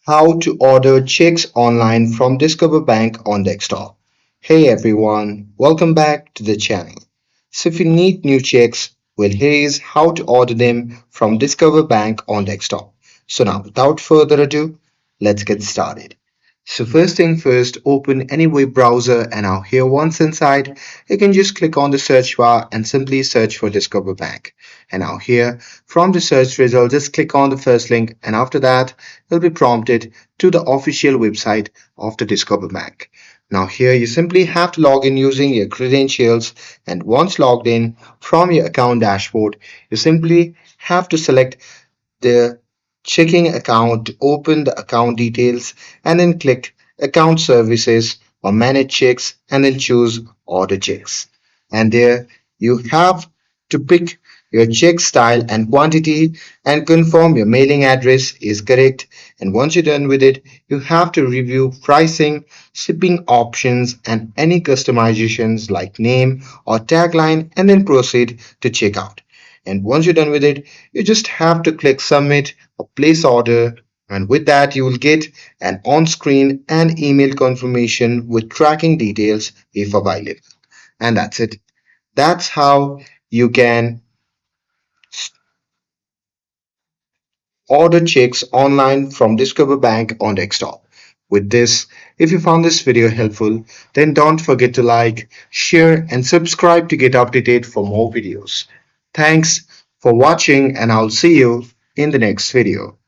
How to order checks online from Discover Bank on desktop. Hey everyone, welcome back to the channel. So if you need new checks, well here is how to order them from Discover Bank on desktop. So now without further ado, let's get started. So first thing first, open any web browser and now here once inside, you can just click on the search bar and simply search for Discover Bank. And now here from the search result, just click on the first link and after that, you'll be prompted to the official website of the Discover Bank. Now here you simply have to log in using your credentials and once logged in from your account dashboard, you simply have to select the checking account to open the account details and then click account services or manage checks and then choose order checks. And there you have to pick your check style and quantity and confirm your mailing address is correct. And once you're done with it, you have to review pricing, shipping options, and any customizations like name or tagline and then proceed to checkout. And once you're done with it, you just have to click submit or place order. And with that, you will get an on screen and email confirmation with tracking details if available. And that's it. That's how you can order checks online from Discover Bank on desktop. With this, if you found this video helpful, then don't forget to like, share, and subscribe to get updated for more videos. Thanks for watching, and I'll see you in the next video.